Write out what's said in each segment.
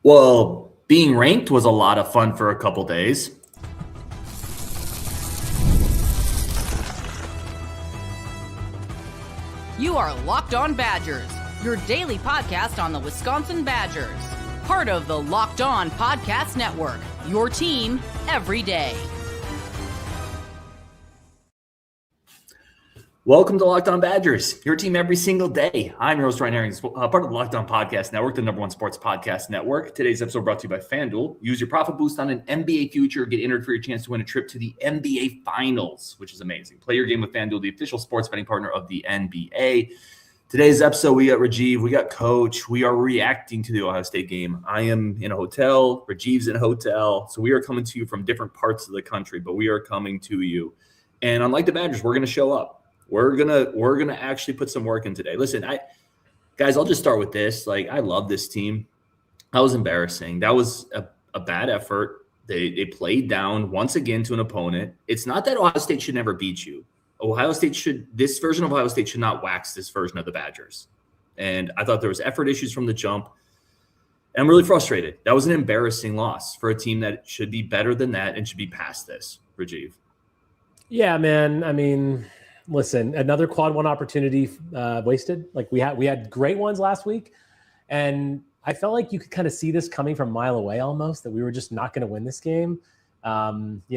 Well, being ranked was a lot of fun for a couple days. You are Locked On Badgers, your daily podcast on the Wisconsin Badgers. Part of the Locked On Podcast Network, your team every day. Welcome to Locked On Badgers, your team every single day. I'm your host, Ryan Herring, part of the Locked On Podcast Network, the #1 sports podcast network. Today's episode brought to you by FanDuel. Use your profit boost on an NBA future. Get entered for your chance to win a trip to the NBA Finals, which is amazing. Play your game with FanDuel, the official sports betting partner of the NBA. Today's episode, we got Rajiv, we got Coach. We are reacting to the Ohio State game. I am in a hotel. Rajiv's in a hotel. So we are coming to you from different parts of the country, but we are coming to you. And unlike the Badgers, we're going to show up. We're gonna actually put some work in today. Listen, guys, I'll just start with this. Like, I love this team. That was embarrassing. That was a bad effort. They played down once again to an opponent. It's not that Ohio State should never beat you. This version of Ohio State should not wax this version of the Badgers. And I thought there was effort issues from the jump. And I'm really frustrated. That was an embarrassing loss for a team that should be better than that and should be past this. Rajiv. Yeah, man. I mean, listen, another quad one opportunity wasted. Like we had great ones last week, and I felt like you could kind of see this coming from a mile away almost, that we were just not going to win this game. It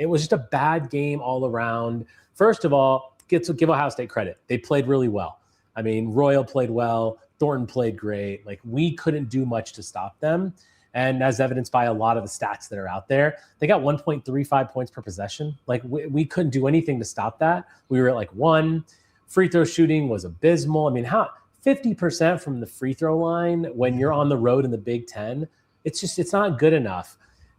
was just a bad game all around. First of all, give Ohio State credit. They played really well. I mean, Royal played well. Thornton played great. Like, we couldn't do much to stop them. And as evidenced by a lot of the stats that are out there, they got 1.35 points per possession. Like, we couldn't do anything to stop that. We were at like 1. Free throw shooting was abysmal. I mean, 50% from the free throw line when you're on the road in the Big Ten, it's not good enough.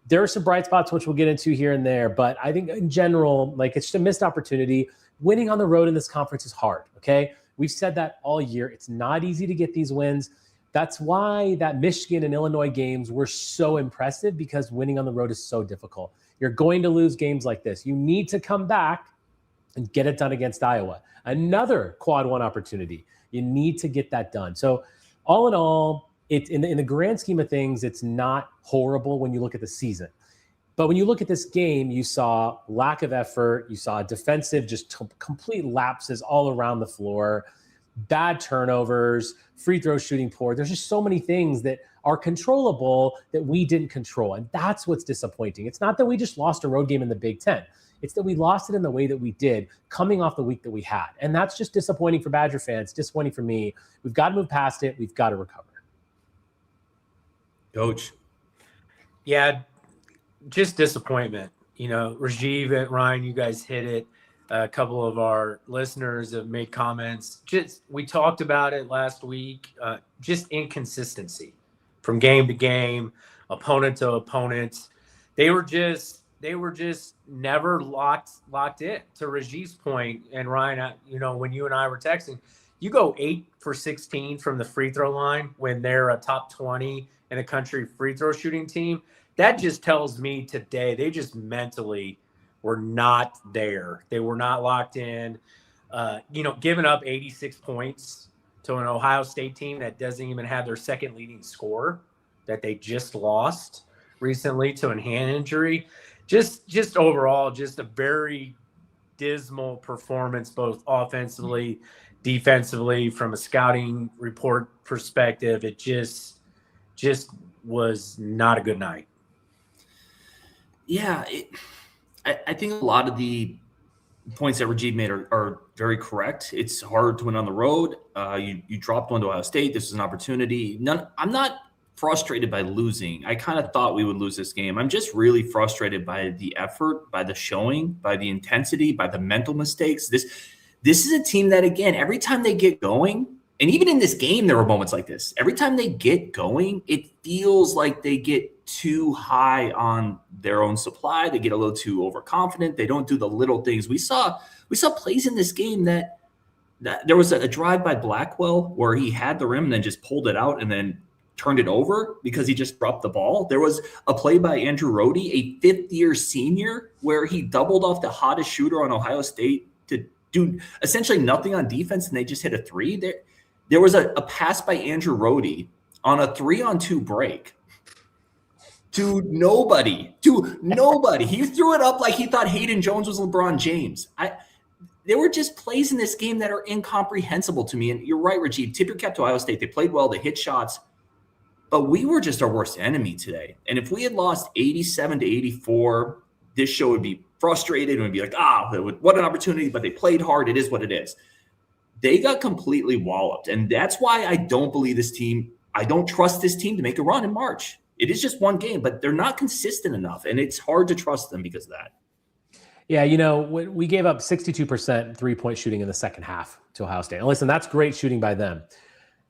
There are some bright spots, which we'll get into here and there, but I think in general, like, it's just a missed opportunity. Winning on the road in this conference is hard, okay? We've said that all year. It's not easy to get these wins. That's why that Michigan and Illinois games were so impressive, because winning on the road is so difficult. You're going to lose games like this. You need to come back and get it done against Iowa. Another quad one opportunity. You need to get that done. So all in all, it's in the grand scheme of things, it's not horrible when you look at the season. But when you look at this game, you saw lack of effort. You saw defensive, just complete lapses all around the floor. Bad turnovers, free throw shooting poor. There's just so many things that are controllable that we didn't control. And that's what's disappointing. It's not that we just lost a road game in the Big Ten. It's that we lost it in the way that we did, coming off the week that we had. And that's just disappointing for Badger fans, disappointing for me. We've got to move past it. We've got to recover. Coach. Yeah, just disappointment. You know, Rajiv and Ryan, you guys hit it. A couple of our listeners have made comments. We talked about it last week. Just inconsistency from game to game, opponent to opponent. They were just never locked in. To Rajiv's point, and Ryan, when you and I were texting, you go 8 for 16 from the free throw line when they're a top 20 in the country free throw shooting team. That just tells me today they just mentally were not there. They were not locked in. Giving up 86 points to an Ohio State team that doesn't even have their second leading scorer, that they just lost recently to a hand injury. Just overall, just a very dismal performance, both offensively, defensively, from a scouting report perspective. It just was not a good night. Yeah, I think a lot of the points that Rajiv made are very correct. It's hard to win on the road. You dropped one to Ohio State. This is an opportunity. I'm not frustrated by losing. I kind of thought we would lose this game. I'm just really frustrated by the effort, by the showing, by the intensity, by the mental mistakes. This is a team that, again, every time they get going, and even in this game, there were moments like this. Every time they get going, it feels like they get too high on their own supply. They get a little too overconfident. They don't do the little things. We saw plays in this game that there was a drive by Blackwell where he had the rim and then just pulled it out and then turned it over because he just dropped the ball. There was a play by Andrew Rohde, a fifth-year senior, where he doubled off the hottest shooter on Ohio State to do essentially nothing on defense, and they just hit a three. There was a pass by Andrew Rohde on a 3-on-2 break to nobody. He threw it up like he thought Hayden Jones was LeBron James. There were just plays in this game that are incomprehensible to me. And you're right, Rajiv. Tip your cap to Ohio State. They played well. They hit shots. But we were just our worst enemy today. And if we had lost 87-84, this show would be frustrated and would be like, what an opportunity. But they played hard. It is what it is. They got completely walloped. And that's why I don't believe this team. I don't trust this team to make a run in March. It is just one game, but they're not consistent enough. And it's hard to trust them because of that. Yeah, we gave up 62% three-point shooting in the second half to Ohio State. And listen, that's great shooting by them.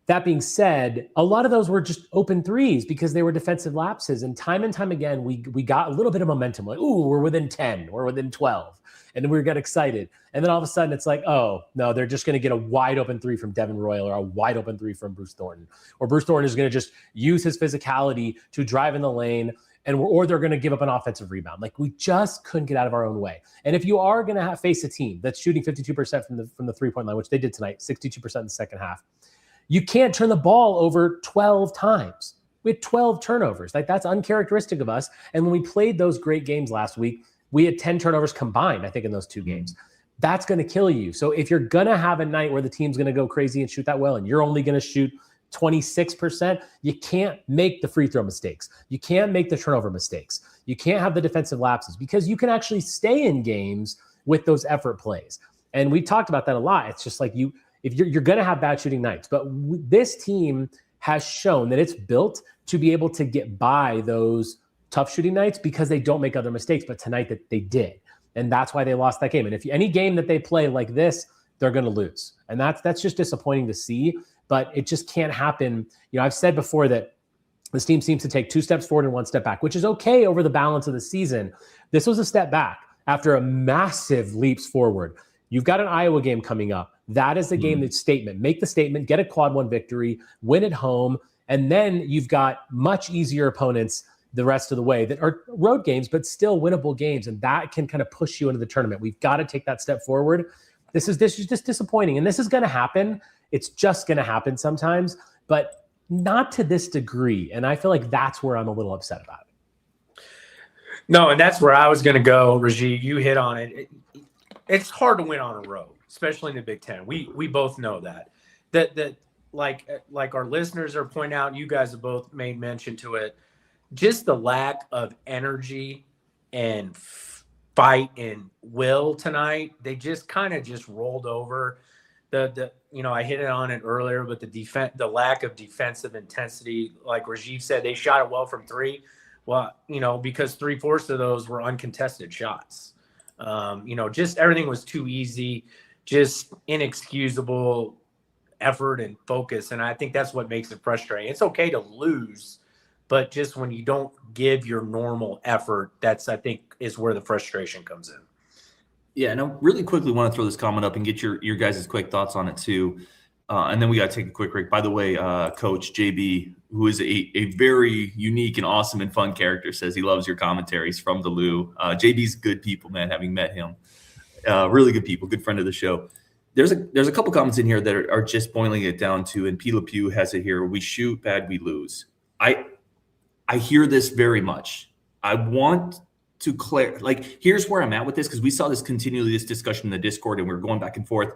That being said, a lot of those were just open threes because they were defensive lapses. And time again, we got a little bit of momentum. Like, ooh, we're within 10, we're within 12. And then we got excited. And then all of a sudden it's like, oh, no, they're just going to get a wide open three from Devin Royal or a wide open three from Bruce Thornton. Or Bruce Thornton is going to just use his physicality to drive in the lane. Or they're going to give up an offensive rebound. Like, we just couldn't get out of our own way. And if you are going to face a team that's shooting 52% from the three-point line, which they did tonight, 62% in the second half, you can't turn the ball over 12 times. We had 12 turnovers. Like, that's uncharacteristic of us. And when we played those great games last week, we had 10 turnovers combined, I think, in those two games. That's going to kill you. So if you're going to have a night where the team's going to go crazy and shoot that well, and you're only going to shoot 26%, you can't make the free throw mistakes. You can't make the turnover mistakes. You can't have the defensive lapses because you can actually stay in games with those effort plays. And we talked about that a lot. It's just like if you're going to have bad shooting nights, but this team has shown that it's built to be able to get by those tough shooting nights because they don't make other mistakes. But tonight that they did. And that's why they lost that game. And if any game that they play like this, they're going to lose. And that's just disappointing to see. But it just can't happen. I've said before that this team seems to take 2 steps forward and 1 step back, which is okay over the balance of the season. This was a step back after a massive leaps forward. You've got an Iowa game coming up. That is the game that's statement. Make the statement, get a quad 1 victory, win at home, and then you've got much easier opponents the rest of the way that are road games, but still winnable games, and that can kind of push you into the tournament. We've got to take that step forward. This is just disappointing, and this is going to happen. It's just going to happen sometimes, but not to this degree. And I feel like that's where I'm a little upset about it. No, and that's where I was going to go, Rajiv. You hit on it. It's hard to win on a road, especially in the Big Ten. We both know that. That like our listeners are pointing out, you guys have both made mention to it, just the lack of energy and fight and will tonight. They just kind of just rolled over. I hit it on it earlier, but the lack of defensive intensity, like Rajiv said, they shot it well from 3. Well, because 3/4 of those were uncontested shots. Just everything was too easy, just inexcusable effort and focus. And I think that's what makes it frustrating. It's okay to lose, but just when you don't give your normal effort, that's, I think, is where the frustration comes in. Yeah, and I really quickly want to throw this comment up and get your guys' quick thoughts on it too. And then we got to take a quick break. By the way, Coach JB, who is a very unique and awesome and fun character, says he loves your commentaries from Duluth. JB's good people, man, having met him. Really good people, good friend of the show. There's a couple comments in here that are just boiling it down to, and P. LePew has it here, we shoot bad, we lose. I hear this very much. I want to here's where I'm at with this, because we saw this discussion in the Discord and we were going back and forth.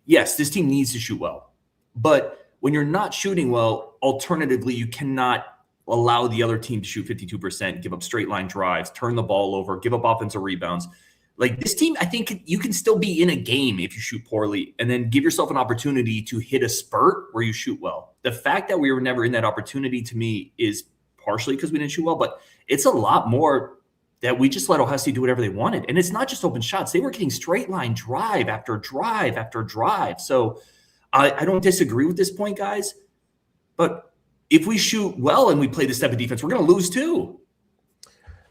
Yes, this team needs to shoot well, but when you're not shooting well, alternatively, you cannot allow the other team to shoot 52%, give up straight line drives, turn the ball over, give up offensive rebounds. Like, this team, I think you can still be in a game if you shoot poorly and then give yourself an opportunity to hit a spurt where you shoot well. The fact that we were never in that opportunity, to me, is partially because we didn't shoot well, but it's a lot more that we just let Ohio State do whatever they wanted. And it's not just open shots. They were getting straight line drive after drive after drive. So I don't disagree with this point, guys. But if we shoot well and we play this type of defense, we're going to lose too.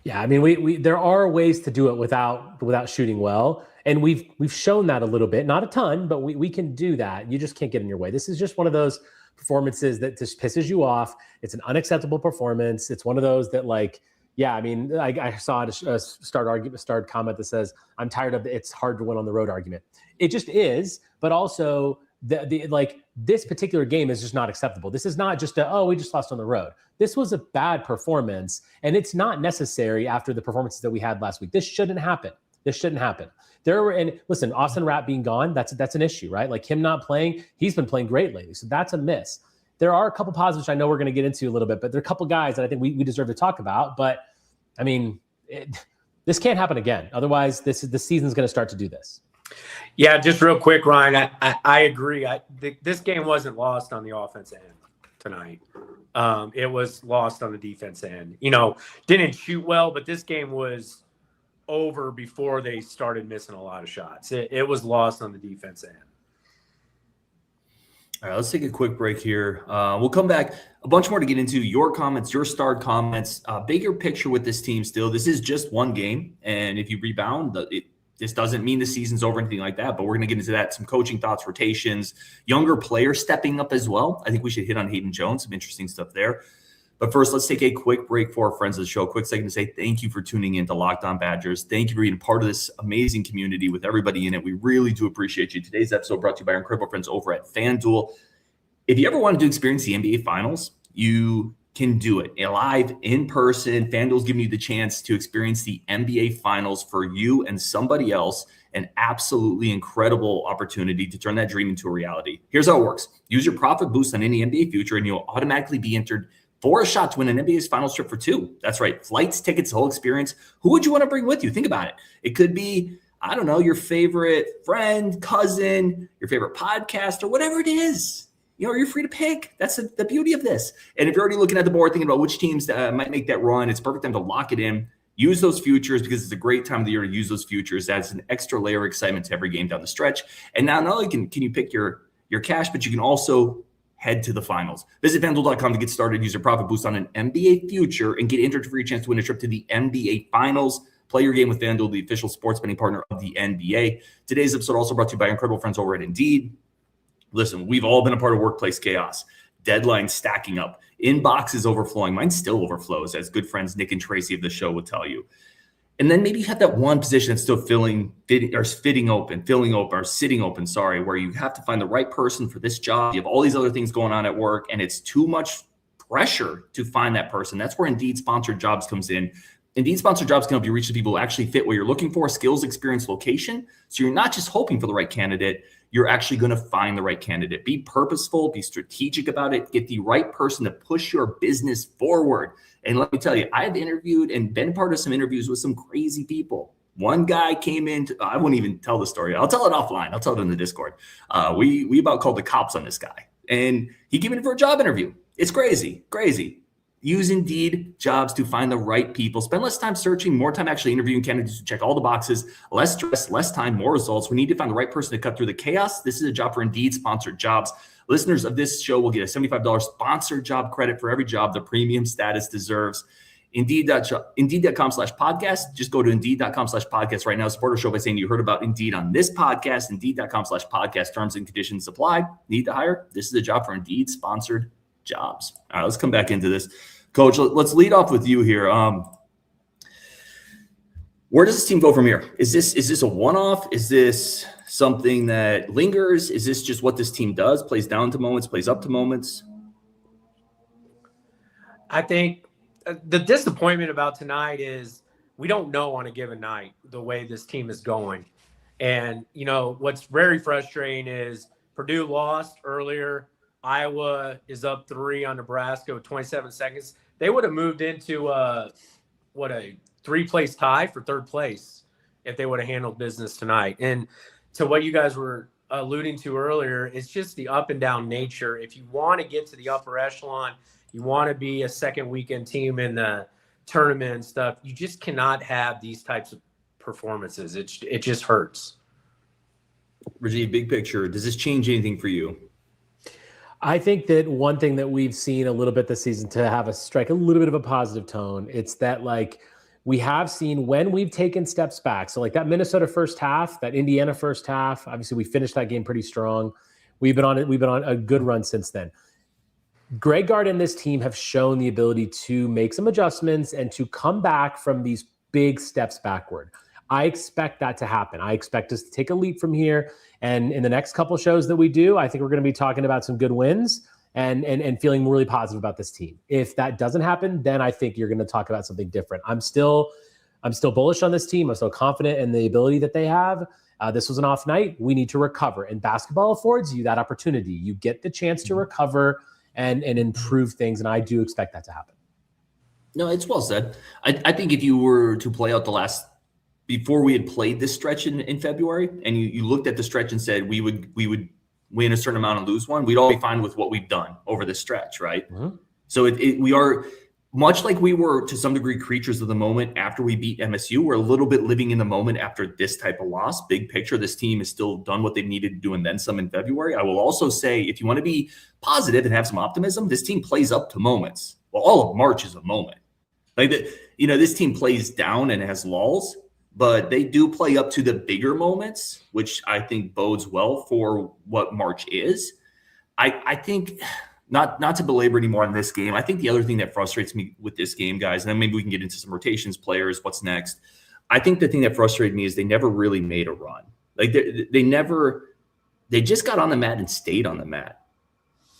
Yeah, I mean, we there are ways to do it without shooting well. And we've shown that a little bit, not a ton, but we can do that. You just can't get in your way. This is just one of those performances that just pisses you off. It's an unacceptable performance. It's one of those that, like, yeah, I mean, I saw a start comment that says, I'm tired of it's hard to win on the road argument. It just is, but also the this particular game is just not acceptable. This is not just we just lost on the road. This was a bad performance, and it's not necessary after the performances that we had last week. This shouldn't happen. And listen, Austin Rapp being gone, that's an issue, right? Like him not playing, he's been playing great lately. So that's a miss. There are a couple positives I know we're going to get into a little bit, but there are a couple guys that I think we deserve to talk about. But I mean, this can't happen again. Otherwise, the season's going to start to do this. Yeah, just real quick, Ryan, I agree. This game wasn't lost on the offense end tonight. It was lost on the defense end. Didn't shoot well, but this game was over before they started missing a lot of shots. It was lost on the defense end. All right, let's take a quick break here. We'll come back. A bunch more to get into. Your comments, your starred comments. Bigger picture with this team still. This is just one game. And if you rebound, this doesn't mean the season's over, anything like that. But we're going to get into that. Some coaching thoughts, rotations, younger players stepping up as well. I think we should hit on Hayden Jones. Some interesting stuff there. But first, let's take a quick break for our friends of the show. Quick second to say thank you for tuning in to Locked On Badgers. Thank you for being part of this amazing community with everybody in it. We really do appreciate you. Today's episode brought to you by our incredible friends over at FanDuel. If you ever wanted to experience the NBA Finals, you can do it live, in person. FanDuel's giving you the chance to experience the NBA Finals for you and somebody else. An absolutely incredible opportunity to turn that dream into a reality. Here's how it works. Use your profit boost on any NBA future, and you'll automatically be entered for a shot to win an NBA's Finals trip for two. That's right. Flights, tickets, the whole experience. Who would you want to bring with you? Think about it. It could be, I don't know, your favorite friend, cousin, your favorite podcast, or whatever it is. You're free to pick. That's the beauty of this. And if you're already looking at the board, thinking about which teams might make that run, it's a perfect time to lock it in. Use those futures because it's a great time of the year to use those futures. Adds an extra layer of excitement to every game down the stretch. And now not only can you pick your cash, but you can also head to the finals. Visit FanDuel.com to get started. Use your profit boost on an NBA future and get entered for your chance to win a trip to the NBA Finals. Play your game with FanDuel, the official sports betting partner of the NBA. Today's episode also brought to you by incredible friends over at Indeed. Listen, we've all been a part of workplace chaos. Deadlines stacking up. Inboxes overflowing. Mine still overflows, as good friends Nick and Tracy of the show will tell you. And then maybe you have that one position that's still sitting open, where you have to find the right person for this job. You have all these other things going on at work, and it's too much pressure to find that person. That's where Indeed Sponsored Jobs comes in. Indeed Sponsored Jobs can help you reach the people who actually fit what you're looking for, skills, experience, location. So you're not just hoping for the right candidate, you're actually going to find the right candidate. Be purposeful, be strategic about it, get the right person to push your business forward. And let me tell you, I've interviewed and been part of some interviews with some crazy people. One guy came in, I won't even tell the story. I'll tell it offline. I'll tell it in the Discord. We about called the cops on this guy. And he came in for a job interview. It's crazy. Use Indeed Jobs to find the right people. Spend less time searching, more time actually interviewing candidates to check all the boxes. Less stress, less time, more results. We need to find the right person to cut through the chaos. This is a job for Indeed Sponsored Jobs. Listeners of this show will get a $75 sponsored job credit for every job the premium status deserves. Indeed.com/podcast. Just go to Indeed.com/podcast right now. Support our show by saying you heard about Indeed on this podcast. Indeed.com/podcast. Terms and conditions apply. Need to hire? This is a job for Indeed Sponsored Jobs. All right, let's come back into this. Coach, let's lead off with you here. Where does this team go from here? Is this a one-off? Is this something that lingers? Is this just what this team does? Plays down to moments, plays up to moments? I think the disappointment about tonight is we don't know on a given night the way this team is going. And, what's very frustrating is Purdue lost earlier. Iowa is up 3 on Nebraska with 27 seconds. They would have moved into a 3-place tie for third place if they would have handled business tonight. And to what you guys were alluding to earlier, it's just the up and down nature. If you want to get to the upper echelon, you want to be a second weekend team in the tournament and stuff, you just cannot have these types of performances. It just hurts. Rajiv, big picture, does this change anything for you? I think that one thing that we've seen a little bit this season to strike a little bit of a positive tone, it's that we have seen when we've taken steps back. So that Minnesota first half, that Indiana first half, obviously we finished that game pretty strong. We've been on a good run since then. Greg Gard and this team have shown the ability to make some adjustments and to come back from these big steps backward. I expect that to happen. I expect us to take a leap from here. And in the next couple shows that we do, I think we're going to be talking about some good wins and feeling really positive about this team. If that doesn't happen, then I think you're going to talk about something different. I'm still bullish on this team. I'm still confident in the ability that they have. This was an off night. We need to recover. And basketball affords you that opportunity. You get the chance to recover and improve things. And I do expect that to happen. No, it's well said. I think if you were to play out before we had played this stretch in February, and you looked at the stretch and said we would win a certain amount and lose one, we'd all be fine with what we've done over this stretch, right? Mm-hmm. So we are much like we were to some degree creatures of the moment after we beat MSU. We're a little bit living in the moment after this type of loss. Big picture, this team has still done what they needed to do and then some in February. I will also say, if you want to be positive and have some optimism, this team plays up to moments. Well, all of March is a moment. Like this team plays down and has lulls, but they do play up to the bigger moments, which I think bodes well for what March is. I think, not to belabor anymore on this game, I think the other thing that frustrates me with this game, guys, and then maybe we can get into some rotations, players, what's next. I think the thing that frustrated me is they never really made a run. Like they just got on the mat and stayed on the mat.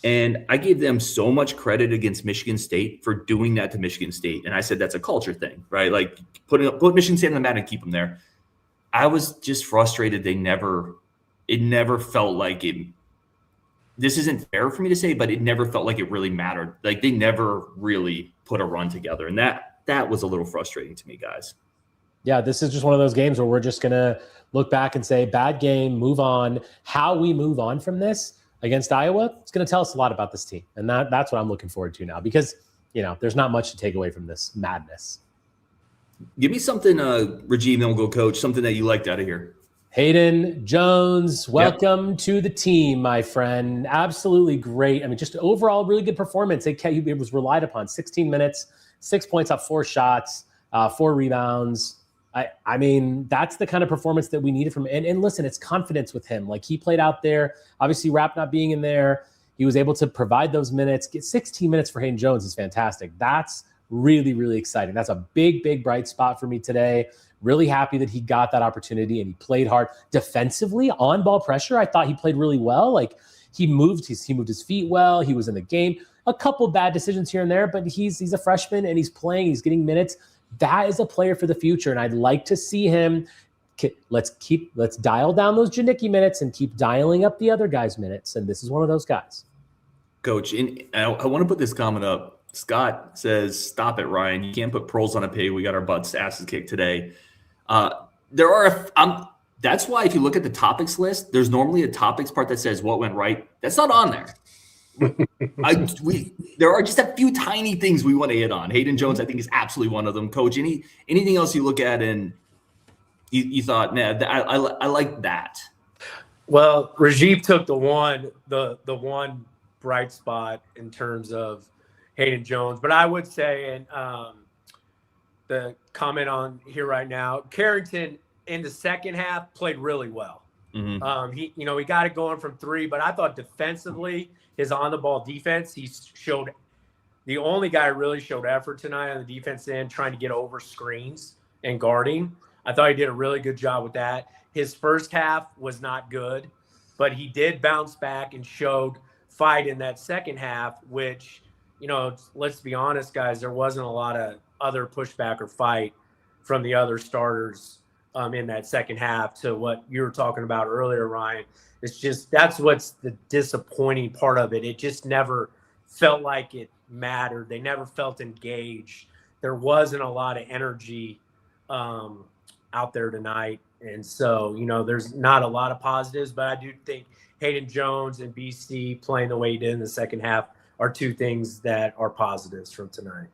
And I gave them so much credit against Michigan State for doing that to Michigan State. And I said that's a culture thing, right? Like put Michigan State on the mat and keep them there. I was just frustrated. It never felt like it. This isn't fair for me to say, but it never felt like it really mattered. Like they never really put a run together. And that was a little frustrating to me, guys. Yeah, this is just one of those games where we're just going to look back and say, bad game, move on. How we move on from this against Iowa, it's going to tell us a lot about this team. And that's what I'm looking forward to now because, there's not much to take away from this madness. Give me something, Rajiv, then we'll go coach, something that you liked out of here. Hayden Jones, welcome to the team, my friend. Absolutely great. I mean, just overall really good performance. It was relied upon. 16 minutes, 6 points off 4 shots, 4 rebounds. I mean, that's the kind of performance that we needed from him. And listen, it's confidence with him. Like he played out there. Obviously, Rapp not being in there, he was able to provide those minutes. Get 16 minutes for Hayden Jones is fantastic. That's really, really exciting. That's a big, big bright spot for me today. Really happy that he got that opportunity and he played hard defensively on ball pressure. I thought he played really well. Like he moved his feet well. He was in the game. A couple bad decisions here and there, but he's a freshman and he's playing. He's getting minutes. That is a player for the future, and I'd like to see him. Let's dial down those Janicki minutes and keep dialing up the other guys' minutes, and this is one of those guys. Coach, I want to put this comment up. Scott says, "Stop it, Ryan. You can't put pearls on a pig. We got our asses kicked today." That's why if you look at the topics list, there's normally a topics part that says what went right. That's not on there. There are just a few tiny things we want to hit on. Hayden Jones, I think, is absolutely one of them. Coach, anything else you look at and you thought, man, I like that. Well, Rajiv took the one bright spot in terms of Hayden Jones, but I would say, and the comment on here right now, Carrington in the second half played really well. Mm-hmm. He got it going from 3, but I thought defensively, his on-the-ball defense, he showed the only guy who really showed effort tonight on the defense end, trying to get over screens and guarding. I thought he did a really good job with that. His first half was not good, but he did bounce back and showed fight in that second half, which, let's be honest, guys, there wasn't a lot of other pushback or fight from the other starters in that second half to what you were talking about earlier, Ryan. It's just that's what's the disappointing part of it. It just never felt like it mattered. They never felt engaged. There wasn't a lot of energy out there tonight. And so, there's not a lot of positives, but I do think Hayden Jones and BC playing the way he did in the second half are 2 things that are positives from tonight.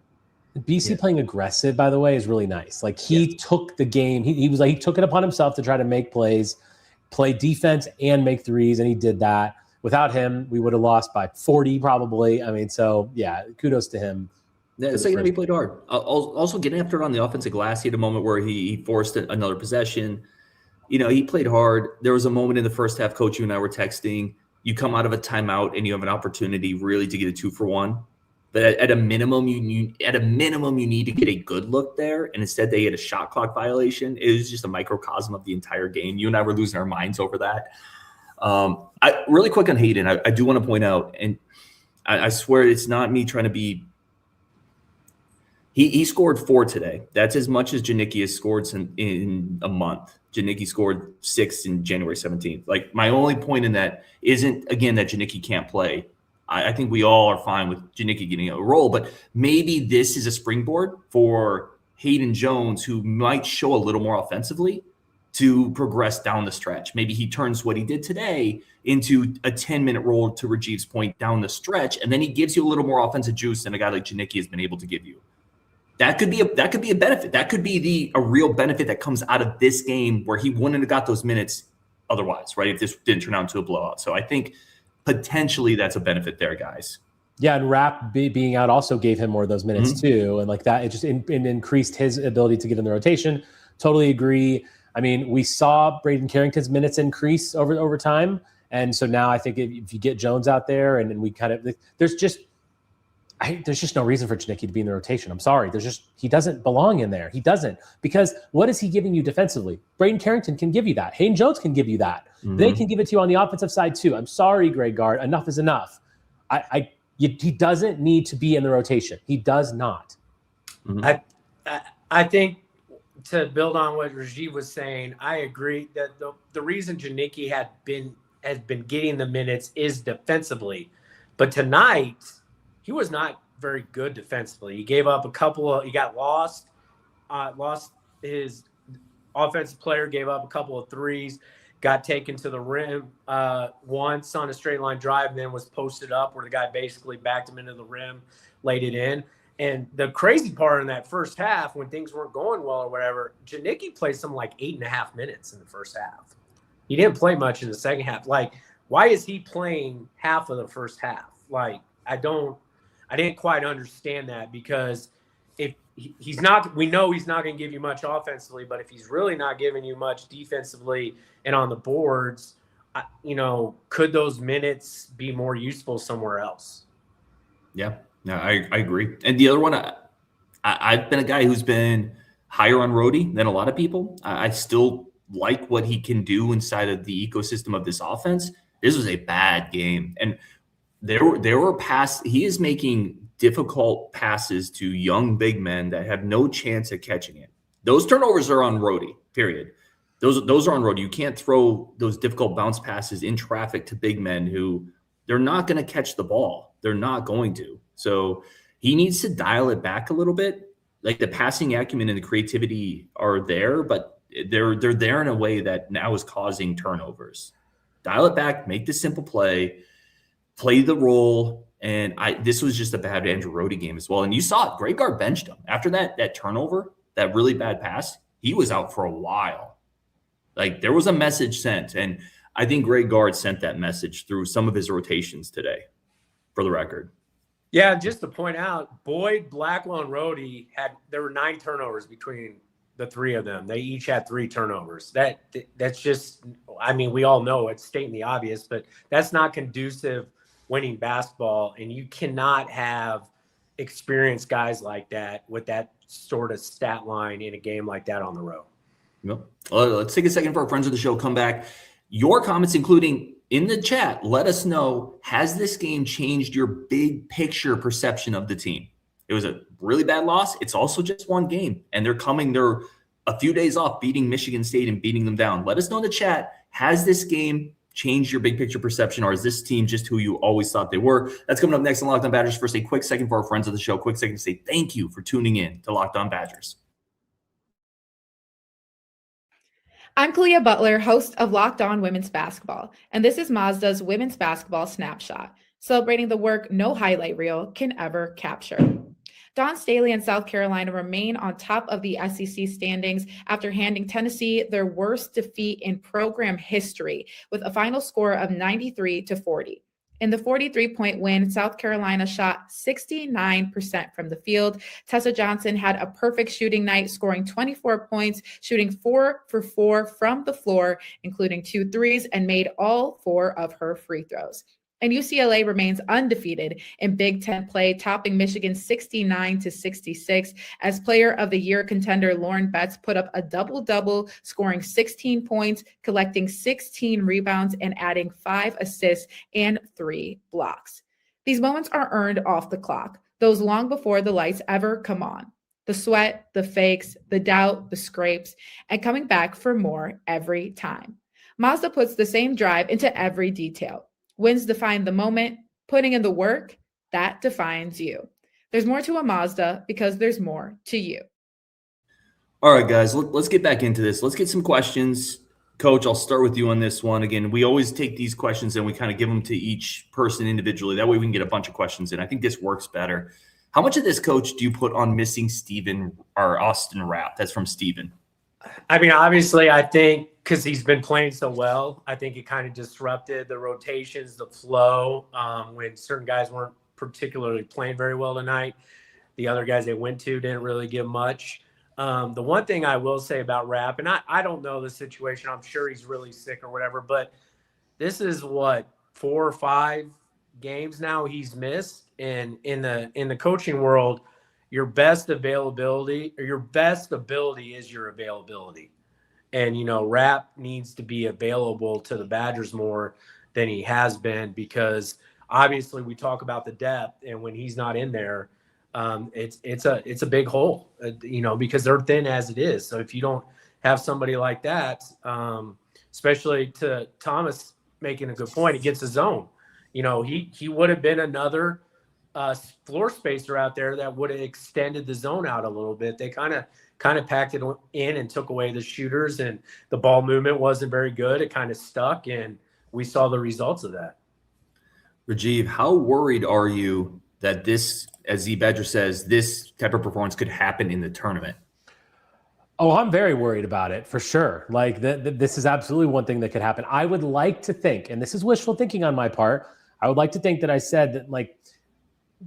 BC playing aggressive, by the way, is really nice. Like he took the game. He took it upon himself to try to make plays, play defense and make threes. And he did that. Without him, we would have lost by 40 probably. I mean, so yeah, kudos to him. Yeah, the second half he played hard. Also getting after it on the offensive glass. He had a moment where he forced another possession. He played hard. There was a moment in the first half, Coach, you and I were texting. You come out of a timeout and you have an opportunity really to get a 2-for-1. But at a minimum, you need to get a good look there. And instead, they had a shot clock violation. It was just a microcosm of the entire game. You and I were losing our minds over that. Really quick on Hayden, I do want to point out, and I swear it's not me trying to be. He scored 4 today. That's as much as Janicki has scored in a month. Janicki scored 6 in January 17th. Like, my only point in that isn't, again, that Janicki can't play. I think we all are fine with Janicki getting a role, but maybe this is a springboard for Hayden Jones, who might show a little more offensively, to progress down the stretch. Maybe he turns what he did today into a 10-minute role, to Rajiv's point, down the stretch, and then he gives you a little more offensive juice than a guy like Janicki has been able to give you. That could be a benefit. That could be a real benefit that comes out of this game, where he wouldn't have got those minutes otherwise, right? If this didn't turn out into a blowout. So I think potentially that's a benefit there, guys. Yeah, and Rapp being out also gave him more of those minutes too, and like that, it just increased his ability to get in the rotation. Totally agree. I mean, we saw Braden Carrington's minutes increase over time, and so now I think if you get Jones out there, and we kind of there's just no reason for Janicki to be in the rotation. I'm sorry. He doesn't belong in there. He doesn't, because what is he giving you defensively? Braden Carrington can give you that. Hayden Jones can give you that. They can give it to you on the offensive side too. I'm sorry, Greg Gard. Enough is enough. He doesn't need to be in the rotation. He does not. I think, to build on what Rajiv was saying, I agree that the reason Janicki has been getting the minutes is defensively, but tonight he was not very good defensively. He gave up he got lost. His offensive player gave up a couple of threes, got taken to the rim once on a straight line drive, and then was posted up where the guy basically backed him into the rim, laid it in. And the crazy part in that first half, when things weren't going well or whatever, Janicki played something like 8.5 minutes in the first half. He didn't play much in the second half. Like, why is he playing half of the first half? Like, I didn't quite understand that, because if he's not, we know he's not going to give you much offensively, but if he's really not giving you much defensively and on the boards, could those minutes be more useful somewhere else? Yeah, no, I agree. And the other one, I've been a guy who's been higher on Rhodey than a lot of people. I still like what he can do inside of the ecosystem of this offense. This was a bad game, and there were he is making difficult passes to young big men that have no chance at catching it. Those turnovers are on Rhodey, period. Those are on Rhodey. You can't throw those difficult bounce passes in traffic to big men who they're not going to catch the ball. They're not going to. So he needs to dial it back a little bit. Like, the passing acumen and the creativity are there, but they're there in a way that now is causing turnovers. Dial it back, make the simple play the role. And this was just a bad Andrew Rhodey game as well. And you saw it. Greg Gard benched him after that turnover, that really bad pass. He was out for a while. Like, there was a message sent, and I think Greg Gard sent that message through some of his rotations today, for the record. Yeah, just to point out, Boyd, Blackwell, and Rhodey there were 9 turnovers between the 3 of them. They each had 3 turnovers. That's just, I mean, we all know it's stating the obvious, but that's not conducive winning basketball, and you cannot have experienced guys like that with that sort of stat line in a game like that on the road. Yep. Let's take a second for our friends of the show. Come back. Your comments, including in the chat, let us know, has this game changed your big picture perception of the team? It was a really bad loss. It's also just one game, and they're a few days off beating Michigan State and beating them down. Let us know in the chat, has this game changed your big picture perception, or is this team just who you always thought they were? That's coming up next on Locked On Badgers. First, a quick second for our friends of the show. Quick second to say thank you for tuning in to Locked On Badgers. I'm Kalia Butler, host of Locked On Women's Basketball, and this is Mazda's Women's Basketball Snapshot, celebrating the work no highlight reel can ever capture. Dawn Staley and South Carolina remain on top of the SEC standings after handing Tennessee their worst defeat in program history with a final score of 93-40. In the 43-point win, South Carolina shot 69% from the field. Tessa Johnson had a perfect shooting night, scoring 24 points, shooting 4 for 4 from the floor, including 2 threes, and made all 4 of her free throws. And UCLA remains undefeated in Big Ten play, topping Michigan 69-66 as Player of the Year contender Lauren Betts put up a double-double, scoring 16 points, collecting 16 rebounds, and adding 5 assists and 3 blocks. These moments are earned off the clock, those long before the lights ever come on. The sweat, the fakes, the doubt, the scrapes, and coming back for more every time. Mazda puts the same drive into every detail. Wins define the moment, putting in the work, that defines you. There's more to a Mazda because there's more to you. All right, guys, let's get back into this. Let's get some questions. Coach, I'll start with you on this one. Again, we always take these questions and we kind of give them to each person individually. That way we can get a bunch of questions in. I think this works better. How much of this, Coach, do you put on missing Steven or Austin Rapp? That's from Steven. I mean, obviously, I think because he's been playing so well, I think it kind of disrupted the rotations, the flow. When certain guys weren't particularly playing very well tonight, the other guys they went to didn't really give much. The one thing I will say about Rapp, and I don't know the situation, I'm sure he's really sick or whatever, but this is what, 4 or 5 games now he's missed. And in the coaching world, your best availability or your best ability is your availability. And, Rapp needs to be available to the Badgers more than he has been, because obviously we talk about the depth, and when he's not in there, it's a big hole, because they're thin as it is. So if you don't have somebody like that, especially to Thomas making a good point, it gets his zone. He would have been another floor spacer out there that would have extended the zone out a little bit. They kind of packed it in and took away the shooters, and the ball movement wasn't very good. It kind of stuck, and we saw the results of that. Rajiv, how worried are you that this, as Z Badger says, this type of performance could happen in the tournament? Oh, I'm very worried about it, for sure. Like, this is absolutely one thing that could happen. I would like to think, and this is wishful thinking on my part, I would like to think that I said that, like,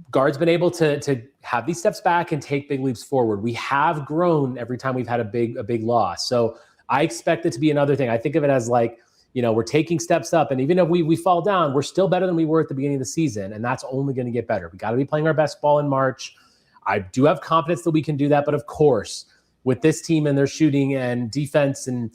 guard's been able to have these steps back and take big leaps forward. We have grown every time we've had a big loss. So I expect it to be another thing. I think of it as like, we're taking steps up, and even if we fall down, we're still better than we were at the beginning of the season, and that's only going to get better. We got to be playing our best ball in March. I do have confidence that we can do that, but of course, with this team and their shooting and defense, and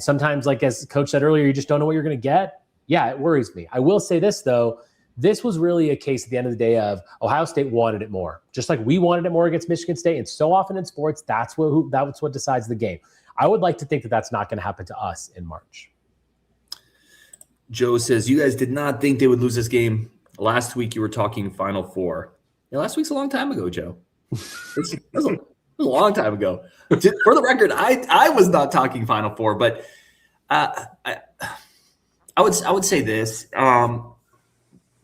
sometimes, like as Coach said earlier, you just don't know what you're going to get. Yeah, it worries me. I will say this, though. This was really a case at the end of the day of Ohio State wanted it more, just like we wanted it more against Michigan State. And so often in sports, that's what decides the game. I would like to think that that's not going to happen to us in March. Joe says, you guys did not think they would lose this game. Last week, you were talking Final Four. Yeah, last week's a long time ago, Joe. It was a long time ago. For the record, I was not talking Final Four, but I would say this.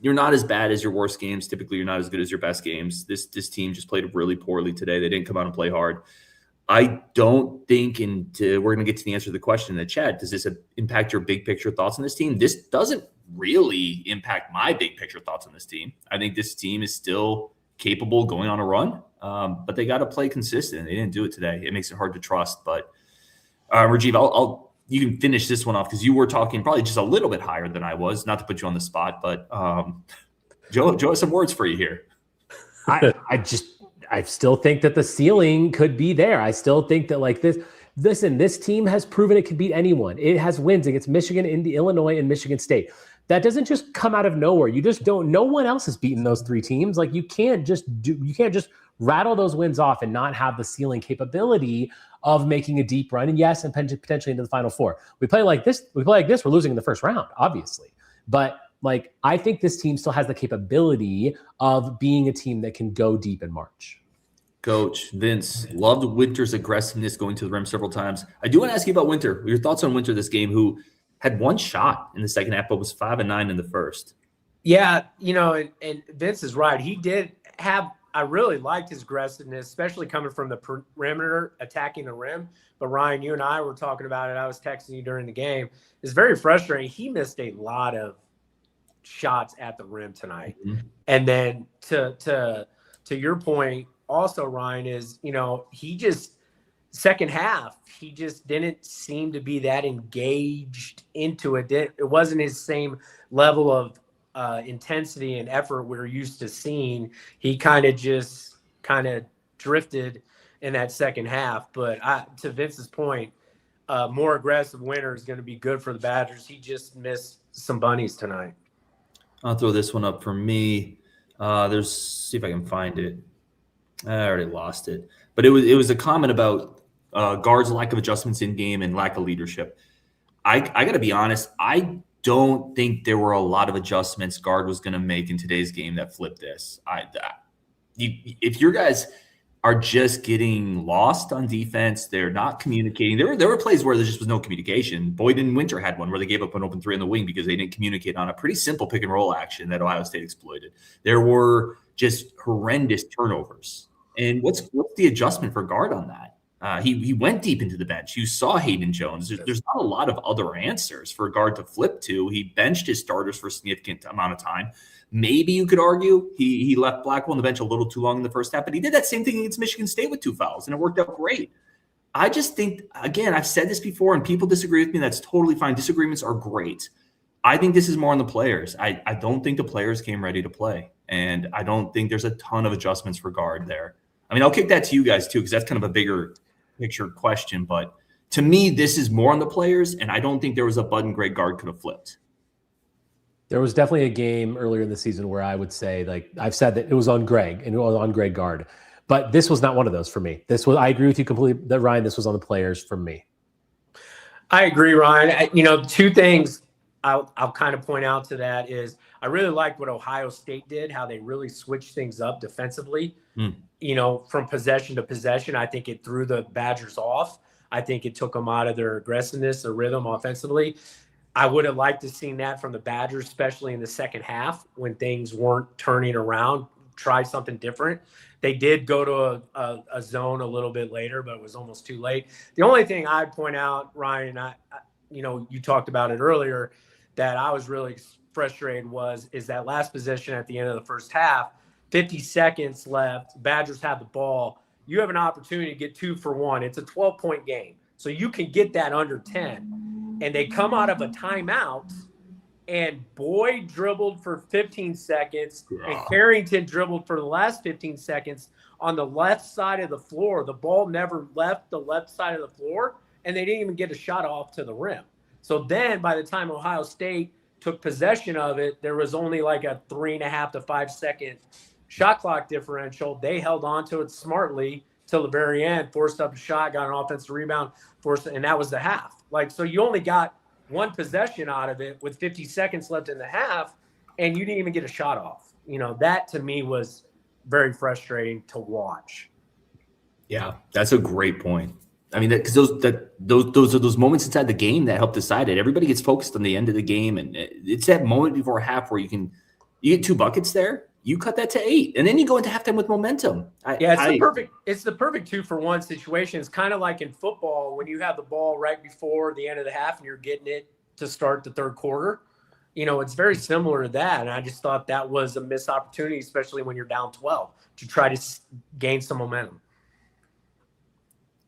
You're not as bad as your worst games. Typically, you're not as good as your best games. This team just played really poorly today. They didn't come out and play hard. I don't think, and we're going to get to the answer to the question in the chat, does this impact your big picture thoughts on this team? This doesn't really impact my big picture thoughts on this team. I think this team is still capable of going on a run, but they got to play consistent. They didn't do it today. It makes it hard to trust. But Rajiv, you can finish this one off because you were talking probably just a little bit higher than I was, not to put you on the spot, but Joe has some words for you here. I still think that the ceiling could be there. I still think that, like, this team has proven it can beat anyone. It has wins against Michigan, Illinois, and Michigan State. That doesn't just come out of nowhere. You just don't. No one else has beaten those 3 teams. Like, you can't just rattle those wins off and not have the ceiling capability of making a deep run. And yes, and potentially into the Final Four. We play like this, we're losing in the first round, obviously. But, like, I think this team still has the capability of being a team that can go deep in March. Coach Vince loved Winter's aggressiveness going to the rim several times. I do want to ask you about Winter. Your thoughts on Winter this game, who had 1 shot in the second half, but was 5 and 9 in the first. Yeah, and Vince is right. He did have – I really liked his aggressiveness, especially coming from the perimeter, attacking the rim. But, Ryan, you and I were talking about it. I was texting you during the game. It's very frustrating. He missed a lot of shots at the rim tonight. Mm-hmm. And then to your point also, Ryan, is, he just – second half, he just didn't seem to be that engaged into it. It wasn't his same level of intensity and effort we're used to seeing. He kind of drifted in that second half. But to Vince's point, more aggressive winner is going to be good for the Badgers. He just missed some bunnies tonight. I'll throw this one up for me. See if I can find it. I already lost it. But it was a comment about guards' lack of adjustments in game and lack of leadership. I got to be honest. I don't think there were a lot of adjustments guard was going to make in today's game that flipped this. If your guys are just getting lost on defense, they're not communicating. There were plays where there just was no communication. Boyd and Winter had one where they gave up an open three in the wing because they didn't communicate on a pretty simple pick and roll action that Ohio State exploited. There were just horrendous turnovers. And what's the adjustment for guard on that? He went deep into the bench. You saw Hayden Jones. There's not a lot of other answers for a guard to flip to. He benched his starters for a significant amount of time. Maybe you could argue he left Blackwell on the bench a little too long in the first half, but he did that same thing against Michigan State with 2 fouls, and it worked out great. I just think, again, I've said this before, and people disagree with me. That's totally fine. Disagreements are great. I think this is more on the players. I don't think the players came ready to play, and I don't think there's a ton of adjustments for guard there. I mean, I'll kick that to you guys too, because that's kind of a bigger picture question. But to me, this is more on the players, and I don't think there was a Bud and Greg guard could have flipped. There was definitely a game earlier in the season where I would say, like I've said, that it was on Greg and it was on Greg guard, but this was not one of those for me. I agree with you completely that Ryan, this was on the players for me. I agree, Ryan. Two things I'll kind of point out to that is I really liked what Ohio State did, how they really switched things up defensively. From possession to possession. I think it threw the Badgers off. I think it took them out of their aggressiveness, their rhythm offensively. I would have liked to seen that from the Badgers, especially in the second half when things weren't turning around, try something different. They did go to a zone a little bit later, but it was almost too late. The only thing I'd point out, Ryan, you talked about it earlier, that I was really frustrated is that last possession at the end of the first half, 50 seconds left, Badgers have the ball. You have an opportunity to get 2 for 1. It's a 12-point game, so you can get that under 10. And they come out of a timeout, and Boyd dribbled for 15 seconds, and Carrington dribbled for the last 15 seconds on the left side of the floor. The ball never left the left side of the floor, and they didn't even get a shot off to the rim. So then by the time Ohio State took possession of it, there was only like a 3.5 to 5 second shot clock differential. They held on to it smartly till the very end, forced up a shot, got an offensive rebound, and that was the half. So you only got one possession out of it with 50 seconds left in the half, and you didn't even get a shot off. That to me was very frustrating to watch. Yeah, that's a great point. I mean, because those are those moments inside the game that help decide it. Everybody gets focused on the end of the game, and it's that moment before half where you get 2 buckets there. You cut that to 8, and then you go into halftime with momentum. It's the perfect 2 for 1 situation. It's kind of like in football when you have the ball right before the end of the half and you're getting it to start the third quarter. It's very similar to that, and I just thought that was a missed opportunity, especially when you're down 12, to try to gain some momentum.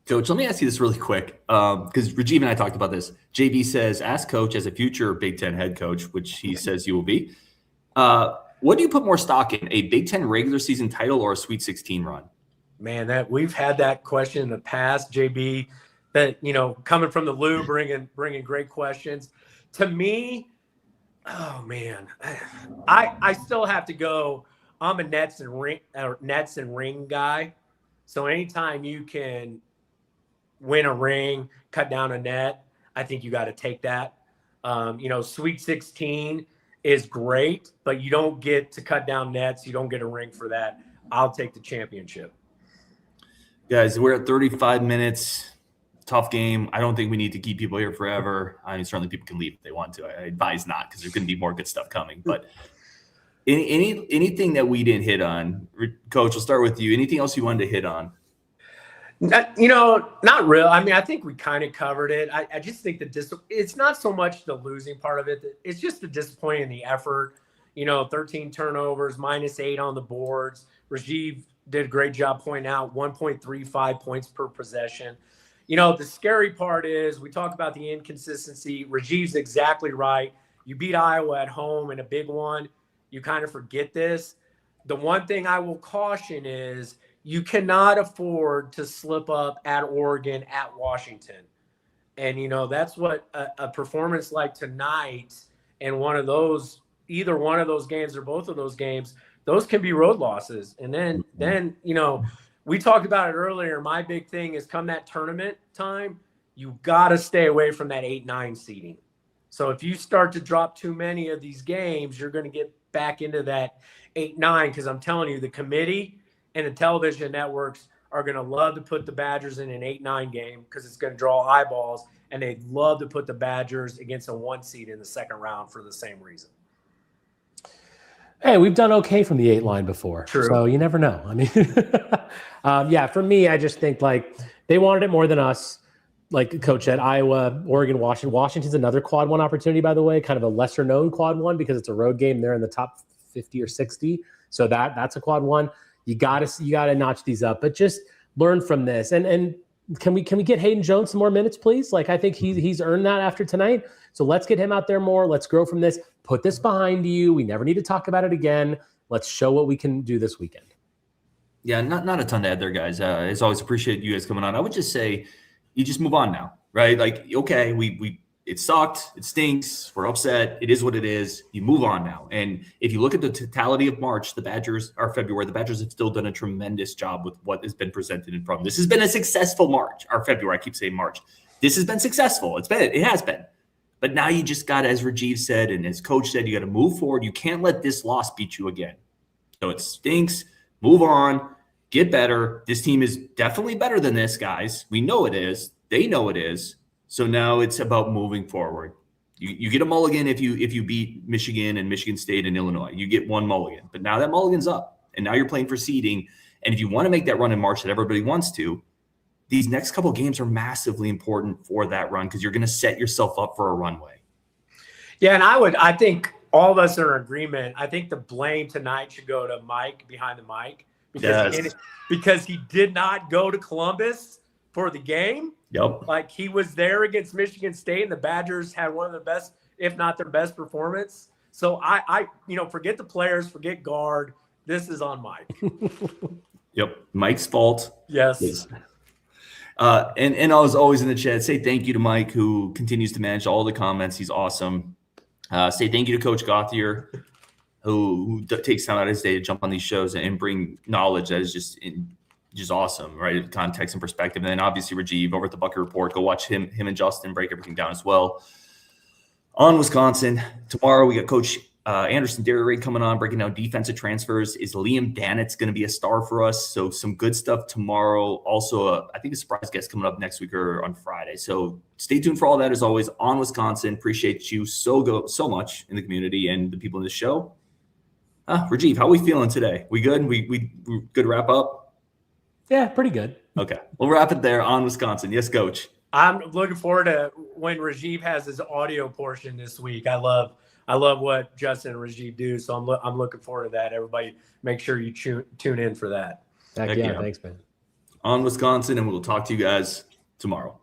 Coach, let me ask you this really quick, because Rajiv and I talked about this. JB says, ask Coach as a future Big Ten head coach, which he says you will be. What do you put more stock in, a Big Ten regular season title or a Sweet 16 run? Man, we've had that question in the past, JB, that, coming from the Lou, bringing great questions. To me, oh, man, I still have to go. I'm a nets and ring guy. So anytime you can win a ring, cut down a net, I think you got to take that. Sweet 16 is great, but you don't get to cut down nets. You don't get a ring for that. I'll take the championship. Guys, we're at 35 minutes. Tough game. I don't think we need to keep people here forever. I mean, certainly people can leave if they want to. I advise not, because there's going to be more good stuff coming. But anything that we didn't hit on, Coach, we'll start with you. Anything else you wanted to hit on? Not real. I mean, I think we kind of covered it. I just think it's not so much the losing part of it. It's just the disappointing in the effort. 13 turnovers, -8 on the boards. Rajiv did a great job pointing out 1.35 points per possession. The scary part is we talk about the inconsistency. Rajiv's exactly right. You beat Iowa at home in a big one. you kind of forget this. The one thing I will caution is you cannot afford to slip up at Oregon, at Washington. And, that's what a performance like tonight and either one of those games or both of those games, those can be road losses. And then, we talked about it earlier. My big thing is come that tournament time, you got to stay away from that 8-9 seeding. So if you start to drop too many of these games, you're going to get back into that 8-9, because I'm telling you, the committee and the television networks are going to love to put the Badgers in an 8-9 game because it's going to draw eyeballs, and they'd love to put the Badgers against a 1 seed in the second round for the same reason. Hey, we've done okay from the 8 line before. True. So you never know. I mean, for me, I just think they wanted it more than us. Like Coach said, Iowa, Oregon, Washington. Washington's another quad 1 opportunity, by the way, kind of a lesser known quad 1 because it's a road game. They're in the top 50 or 60. So that's a quad 1. You gotta notch these up, but just learn from this. And can we get Hayden Jones some more minutes, please? I think he's earned that after tonight. So let's get him out there more. Let's grow from this. Put this behind you. We never need to talk about it again. Let's show what we can do this weekend. Yeah, not a ton to add there, guys. As always, appreciate you guys coming on. I would just say you just move on now, right? Okay, we it sucked. It stinks. We're upset. It is what it is. You move on now. And if you look at the totality of March, February, the Badgers have still done a tremendous job with what has been presented in front of them. This has been a successful March, or February. I keep saying March. This has been successful. It has been. But now you just got, as Rajiv said, and as Coach said, you got to move forward. You can't let this loss beat you again. So it stinks. Move on. Get better. This team is definitely better than this, guys. We know it is. They know it is. So now it's about moving forward. You get a mulligan if you beat Michigan and Michigan State and Illinois. You get one mulligan. But now that mulligan's up, and now you're playing for seeding. And if you want to make that run in March that everybody wants to, these next couple of games are massively important for that run because you're going to set yourself up for a runway. Yeah, and I think all of us are in agreement. I think the blame tonight should go to Mike behind the mic because he did not go to Columbus for the game. Yep. He was there against Michigan State, and the Badgers had one of the best, if not their best performance. So I forget the players, forget guard. This is on Mike. Yep. Mike's fault. Yes. And I was always in the chat. Say thank you to Mike, who continues to manage all the comments. He's awesome. Say thank you to Coach Gauthier, who takes time out of his day to jump on these shows and bring knowledge that is just awesome, right? Context and perspective. And then obviously Rajiv over at the Buckeye Report. Go watch him and Justin break everything down as well. On Wisconsin, tomorrow we got Coach Anderson Derry coming on, breaking down defensive transfers. Is Liam Danitz going to be a star for us? So some good stuff tomorrow. Also, I think a surprise guest coming up next week or on Friday. So stay tuned for all that. As always, on Wisconsin. Appreciate you so much in the community and the people in the show. Rajiv, how are we feeling today? We good? We good wrap up? Yeah, pretty good. Okay, we'll wrap it there on Wisconsin. Yes, Coach. I'm looking forward to when Rajiv has his audio portion this week. I love what Justin and Rajiv do, so I'm looking forward to that. Everybody, make sure you tune in for that. Heck yeah, thanks, man. On Wisconsin, and we'll talk to you guys tomorrow.